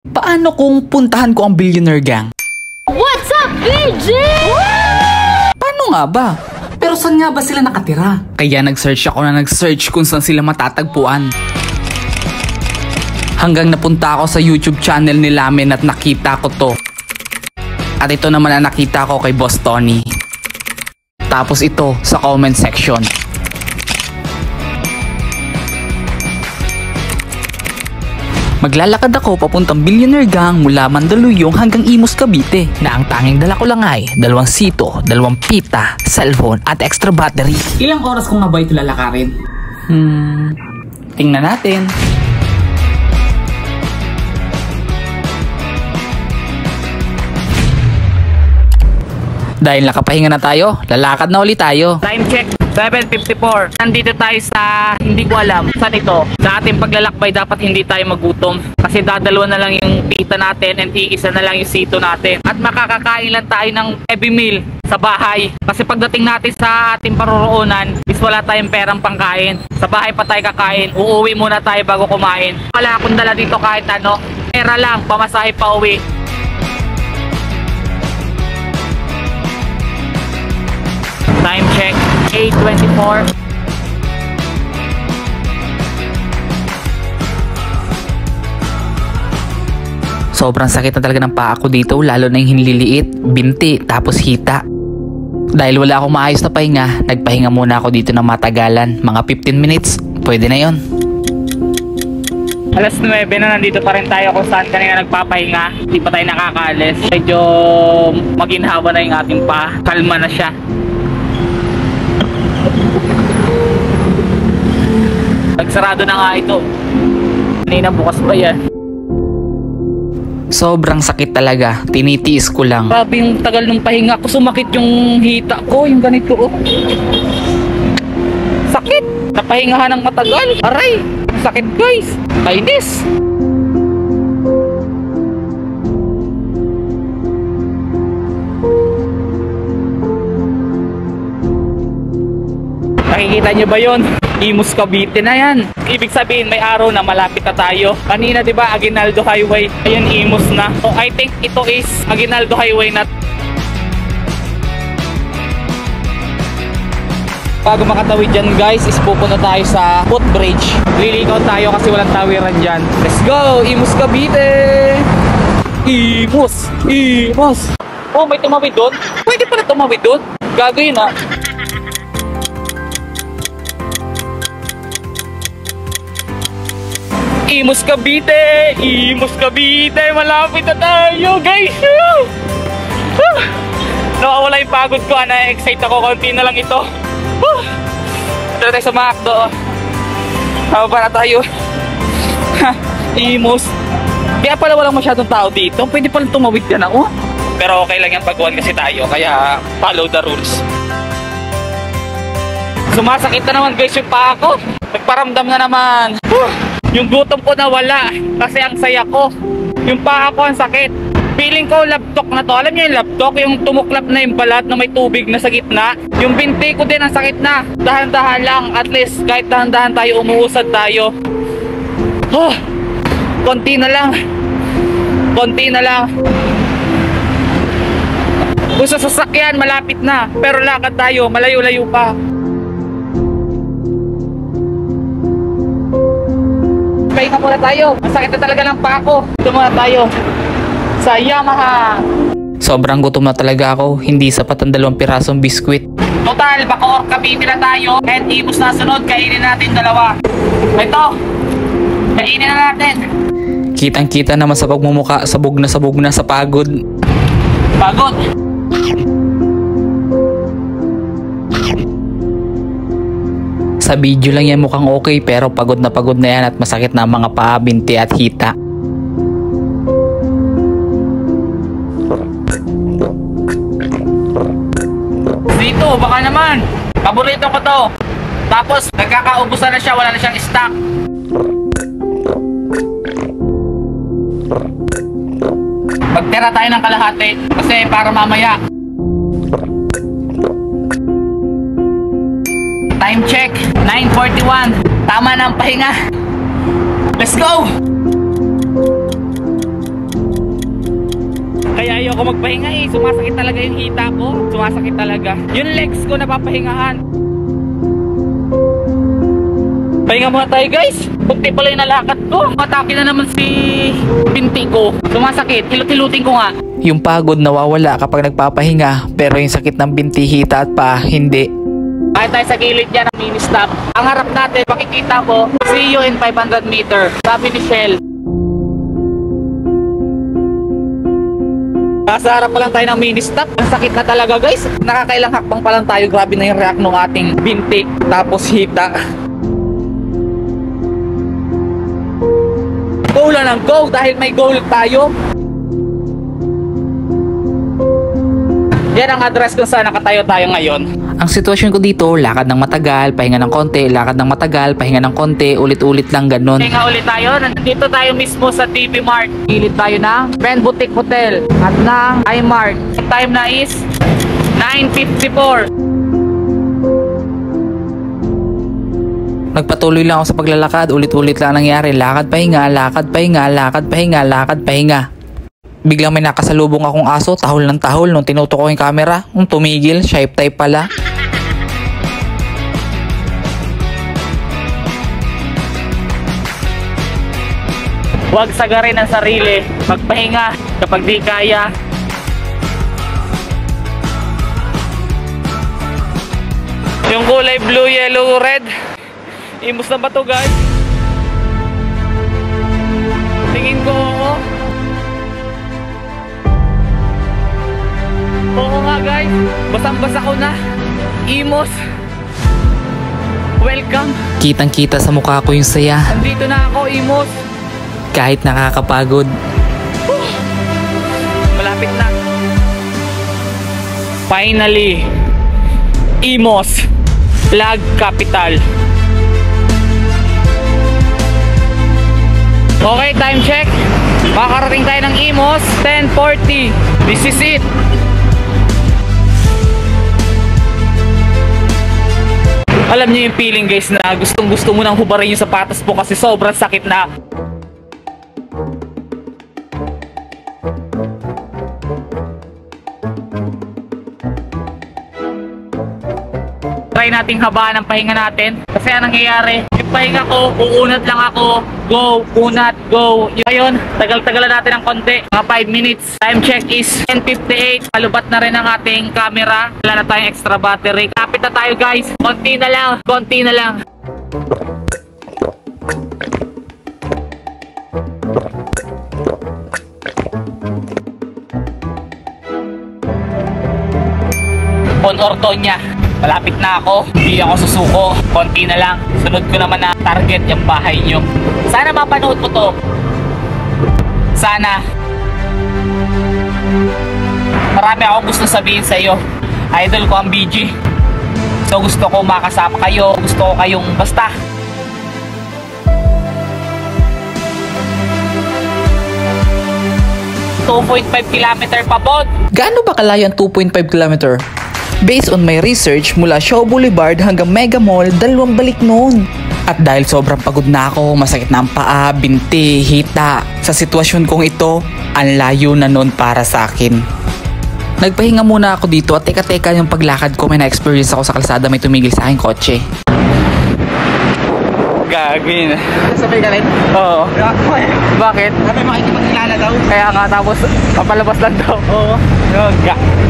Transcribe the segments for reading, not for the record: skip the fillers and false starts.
Paano kung puntahan ko ang Billionaire Gang? What's up, BG? Paano nga ba? Pero saan nga ba sila nakatira? Kaya nag-search kung saan sila matatagpuan. Hanggang napunta ako sa YouTube channel ni Lamin at nakita ko to. At ito naman ang nakita ko kay Boss Tony. Tapos ito sa comment section. Maglalakad ako papuntang Billionaire Gang mula Mandaluyong hanggang Imus, Cavite na ang tanging dala ko lang ay 2 sito, 2 pita, cellphone at extra battery. Ilang oras ko nga ba ito lalakarin? Tingnan natin. Dahil nakapahinga na tayo, lalakad na ulit tayo. Time check, 7:54. Nandito tayo sa, hindi ko alam, saan ito? Sa ating paglalakbay, dapat hindi tayo magutom. Kasi dadalawa na lang yung pita natin and iisa na lang yung sito natin. At makakakain lang tayo ng heavy meal sa bahay. Kasi pagdating natin sa ating paroroonan, is wala tayong perang pangkain. Sa bahay pa tayo kakain, uuwi muna tayo bago kumain. Wala akong dala dito kahit ano. Pera lang, pamasahe pa uwi. Time check, 8:24. Sobrang sakit na talaga ng paa ko dito, lalo na yung hinliliit, binti, tapos hita. Dahil wala akong maayos na pahinga, nagpahinga muna ako dito ng matagalan. Mga 15 minutes, pwede na yon. Alas 9 na, nandito pa rin tayo kung saan kanina nagpapahinga. Hindi pa tayo nakakaalis. Medyo maginhawa na yung ating paa. Kalma na siya. Nagsarado na nga ito. Kanina bukas ba yan? Sobrang sakit talaga, tinitiis ko lang. Grabe yung tagal ng pahinga ko. Sumakit yung hita ko, yung ganito oh. Sakit! Napahingahan ng matagal. Aray! Sakit guys! Kainis! Nakikita nyo ba yun? Imus, Cavite na yan. Ibig sabihin may araw na malapit na tayo. Kanina diba Aguinaldo Highway, ayun Imus na. So I think ito is Aguinaldo Highway na. Bago makatawid dyan guys, is pupunta tayo sa footbridge. Liligaw tayo kasi walang tawiran dyan. Let's go! Imus, Cavite! Imus! Imus! Oh, may tumawid doon? Pwede pala tumawid doon? Gagawin ah. Imus, Cavite! Imus, Cavite! Malapit na tayo, guys! Nakawala yung pagod ko. Na-excite ako. Konti na lang ito. Tara tayo sa McDo. Hababa na tayo. Imus. Kaya pala walang masyadong tao dito. Pwede pala tumawid yan ako. Pero okay lang yan pagkuhan kasi tayo. Kaya follow the rules. Sumasakit na naman guys yung paa ko. Nagparamdam na naman. Yung gutom ko nawala kasi ang saya ko. Yung paa ko ang sakit. Feeling ko laptop na to. Alam niyo yung laptop, yung tumuklap na yung balat na may tubig na sa gitna. Yung binti ko din ang sakit na. Dahan-dahan lang. At least kahit dahan-dahan tayo, umuusad tayo. Konti na lang. Konti na lang. Kung sa sasakyan, malapit na. Pero lakad tayo, malayo-layo pa. Pahinga muna tayo. Masakit na talaga ng paa ko. Ito muna tayo sa Yamaha. Sobrang gutom na talaga ako. Hindi sapat ang 2 pirasong biskwit. Total, Bacoor, Cavite na tayo. And Imus na sunod. Kainin natin 2. Ito. Kainin na natin. Kitang-kita naman sa pagmumuka. Sabog na sa pagod. Pagod. Sa video lang yan mukhang okay, pero pagod na yan at masakit na ang mga paa, binti at hita. Dito, baka naman. Paborito ko to. Tapos, nagkakaubusan na siya, wala na siyang stock. Magtira tayo ng kalahati kasi para mamaya. Time check, 9:41. Tama na ang pahinga. Let's go! ayoko magpahinga eh. Sumasakit talaga yung hita ko. Sumasakit talaga. Yung legs ko napapahingahan. Pahinga muna tayo guys. Bunti pala yung nalakad ko. Matake na naman si binti ko. Sumasakit. Hilot-hilutin ko nga. Yung pagod nawawala kapag nagpapahinga, pero yung sakit ng binti, hita at paa, hindi. Kahit tayo sa gilid dyan ng mini stop. Ang harap natin, makikita mo, see you in 500 meter. Sabi ni Shell. Nasa harap pa lang tayo ng mini stop. Ang sakit na talaga guys. Nakakailang hakbang pa lang tayo. Grabe na yung react ng ating binti. Tapos hita. Go lang ng go dahil may goal tayo. Yan ang address kung saan nakatayo tayo ngayon. Ang sitwasyon ko dito, lakad ng matagal, pahinga ng konti, lakad ng matagal, pahinga ng konti, ulit-ulit lang ganun. Pahinga ulit tayo. Nandito tayo mismo sa TV Mart. Gilid tayo ng Ben Boutique Hotel at ng iMart. Ang time na is 9:54. Nagpatuloy lang ako sa paglalakad, ulit-ulit lang nangyari, lakad, pahinga, lakad, pahinga, lakad, pahinga, lakad, pahinga. Biglang may nakasalubong akong aso, tahol ng tahol nung tinutok ko yung camera. Tumigil, shape type pala. Huwag sagarin ang sarili. Magpahinga kapag di kaya. Yung kulay blue, yellow, red. Imus na ba to guys? Tingin ko oo. Oo nga guys. Basang-basa ko na. Imos. Welcome. Kitang-kita sa mukha ko yung saya. Andito na ako, Imos. Kahit nakakapagod. Malapit na. Finally. Imos. Flag Capital. Okay, time check. Makakarating tayo ng Imos. 10:40. This is it. Alam niyo yung feeling guys na gustong gusto mo nang hubarin yung sapatos po kasi sobrang sakit na. Try nating habaan ang pahinga natin kasi ang nangyayari, yung pahinga ko, uunat lang ako, go, unat, go. Ngayon, tagal-tagalan natin ng konti, mga 5 minutes. Time check is 10:58. Palubat na rin ang ating camera. Wala na tayong extra battery. Kapit na tayo guys. Konti na lang, konti na lang. On Ordoña. Malapit na ako. Hindi ako susuko. Konti na lang. Sunod ko naman na target yung bahay nyo. Sana mapanood mo to. Sana. Marami akong gusto sabihin sa iyo. Idol ko ang BG. So gusto ko makasama kayo. Gusto ko kayong basta. .5 kilometer pa bod. Gaano ba kalayo ang 2.5 km? Based on my research, mula Shaw Boulevard hanggang Mega Mall, 2 balik noon. At dahil sobrang pagod na ako, masakit na ang paa, binti, hita. Sa sitwasyon kong ito, ang layo na noon para sa akin. Nagpahinga muna ako dito at teka-teka yung paglakad ko, may na-experience ako sa kalsada, may tumigil sa aking kotse. Gagawin. Sabay ka rin? Oo. Bakit? Sabi makikipagkilala daw. Kaya nga tapos papalabas lang daw. Oo.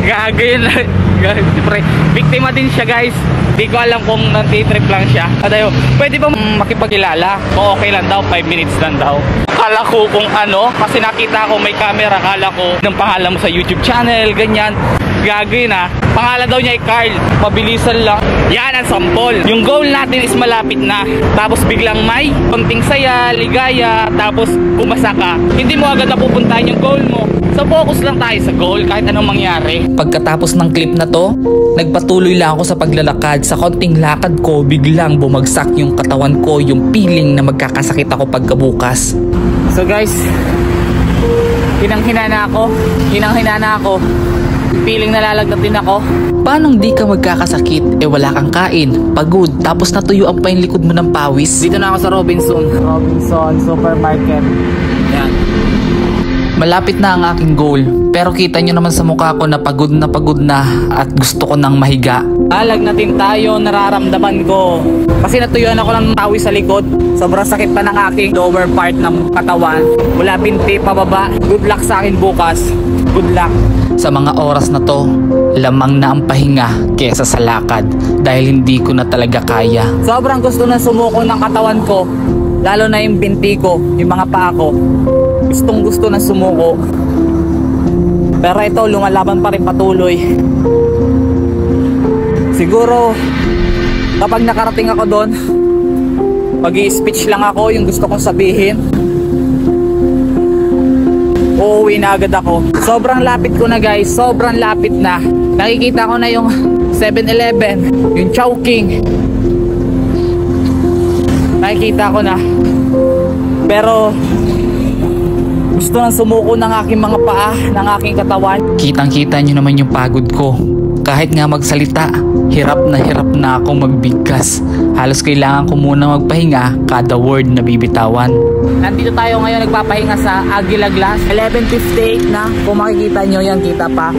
Gagawin lang. Siyempre, biktima din siya guys. Di ko alam kung nag-trip lang siya. Adayo, pwede ba makipagkilala? Kung okay lang daw, 5 minutes lang daw. Akala ko kung ano, kasi nakita ko may camera, akala ko ng pangalan mo sa YouTube channel, ganyan. Gagawin ah. Pangalan daw niya ay Carl. Pabilisan lang. Yan ang sample. Yung goal natin is malapit na. Tapos biglang may konting saya, ligaya, tapos umasa ka. Hindi mo agad napupuntahan yung goal mo. So focus lang tayo sa goal kahit anong mangyari. Pagkatapos ng clip na to, nagpatuloy lang ako sa paglalakad. Sa konting lakad ko, biglang bumagsak yung katawan ko, yung feeling na magkakasakit ako pagkabukas. So guys, hinang-hina na ako. Feeling nalalagnat din ako. Paano di ka magkakasakit? Wala kang kain, pagod, tapos natuyuan pa yung likod mo ng pawis. Dito na ako sa Robinson Supermarket. Yan. Malapit na ang aking goal, pero kita nyo naman sa mukha ko na pagod na at gusto ko nang mahiga. Alagnatin tayo, nararamdaman ko. Kasi natuyuan ako ng tawi sa likod. Sobrang sakit pa ng aking lower part ng katawan. Mula binti pababa. Good luck sa akin bukas. Good luck. Sa mga oras na to, lamang na ang pahinga kesa sa lakad dahil hindi ko na talaga kaya. Sobrang gusto na sumuko ng katawan ko. Lalo na yung binti ko, yung mga paa ko. Gustong gusto na sumuko. Pero ito, lumalaban pa rin patuloy. Siguro kapag nakarating ako doon, mag-i-speech lang ako yung gusto kong sabihin. Uuwi na agad ako. Sobrang lapit ko na guys, sobrang lapit na. Nakikita ko na yung 7-Eleven, yung Chowking. Nakikita ko na. Pero gusto nang sumuko ng aking mga paa, ng aking katawan. Kitang-kita nyo naman yung pagod ko. Kahit nga magsalita, hirap na akong magbigkas. Halos kailangan ko muna magpahinga kada word na bibitawan. Nandito tayo ngayon nagpapahinga sa Aguila Glass. 11:58 na. Kung makikita nyo yan, kita pa.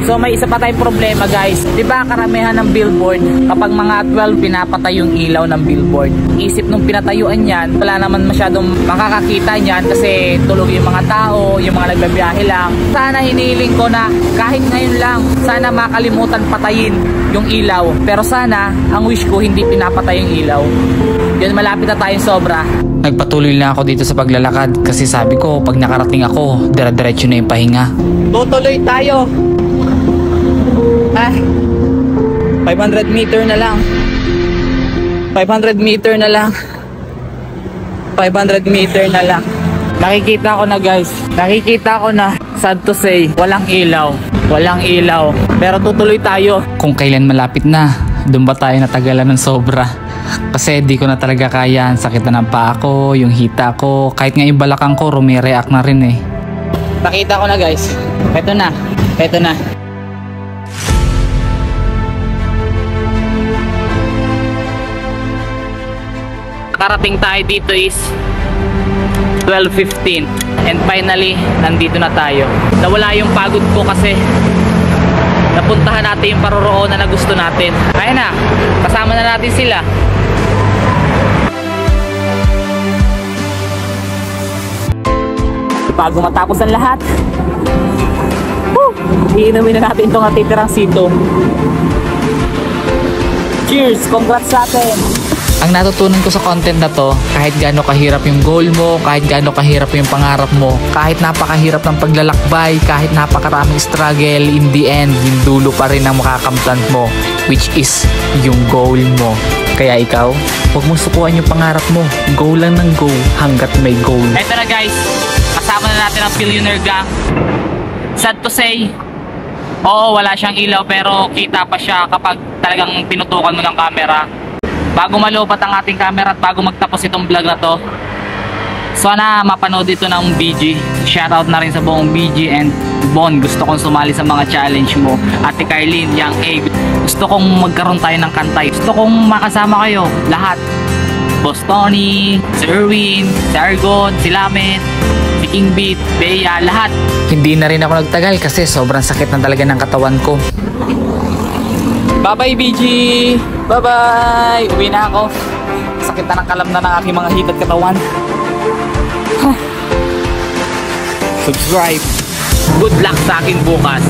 So may isa pa tayong problema guys. Diba karamihan ng billboard, kapag mga 12 pinapatay yung ilaw ng billboard. Isip nung pinatayuan yan, wala naman masyadong makakakita yan kasi tulog yung mga tao, yung mga nagbabiyahe lang. Sana hinihiling ko na kahit ngayon lang, sana makalimutan patayin yung ilaw. Pero sana, ang wish ko hindi pinapatay yung ilaw. Yun, malapit na tayong sobra. Nagpatuloy lang ako dito sa paglalakad kasi sabi ko pag nakarating ako, dire-diretso na yung pahinga. Tutuloy tayo. 500 meter na lang. 500 meter na lang. 500 meter na lang. Nakikita ko na guys. Nakikita ko na, sad to say, walang ilaw. Walang ilaw. Pero tutuloy tayo. Kung kailan malapit na, doon ba tayo natagalan ng sobra? Kasi di ko na talaga kaya, ang sakit na ng paa ko, yung hita ko, kahit nga yung balakang ko rumireact na rin eh. Nakita ko na guys. Ito na. Ito na. Karating tayo dito is 12:15 and finally nandito na tayo. Nawala yung pagod ko kasi napuntahan natin yung paroroonan na gusto natin. Ayun na, kasama na natin sila. Bago matapos ang lahat, iinumin na natin itong natitirang sito. Cheers! Congrats sa atin! Ang natutunan ko sa content na to, kahit gaano kahirap yung goal mo, kahit gaano kahirap yung pangarap mo, kahit napakahirap ng paglalakbay, kahit napakaraming struggle, in the end, yung dulo pa rin ang makakamtan mo, which is yung goal mo. Kaya ikaw, huwag mong sukuan yung pangarap mo. Go lang ng go hanggat may goal. Ito na guys, kasama na natin ang Billionaire Gang. Sad to say, oo, wala siyang ilaw pero kita pa siya kapag talagang pinutukan mo ng camera. Bago malupat ang ating camera at bago magtapos itong vlog na to, sana mapanood ito ng BG. Shoutout na rin sa buong BG and Bon, gusto kong sumali sa mga challenge mo. Ate Carlene, Young A, gusto kong magkaroon tayo ng kantay. Gusto kong makasama kayo lahat. Boss Tony, si Erwin, si Argon, si Lamet, si King Beat, Bea, lahat. Hindi na rin ako nagtagal kasi sobrang sakit na talaga ng katawan ko. Bye-bye BG! Bye-bye! Uwi na ako. Sakit na ng kalamnan ng aking mga hit at katawan. Subscribe. Good luck sa akin bukas.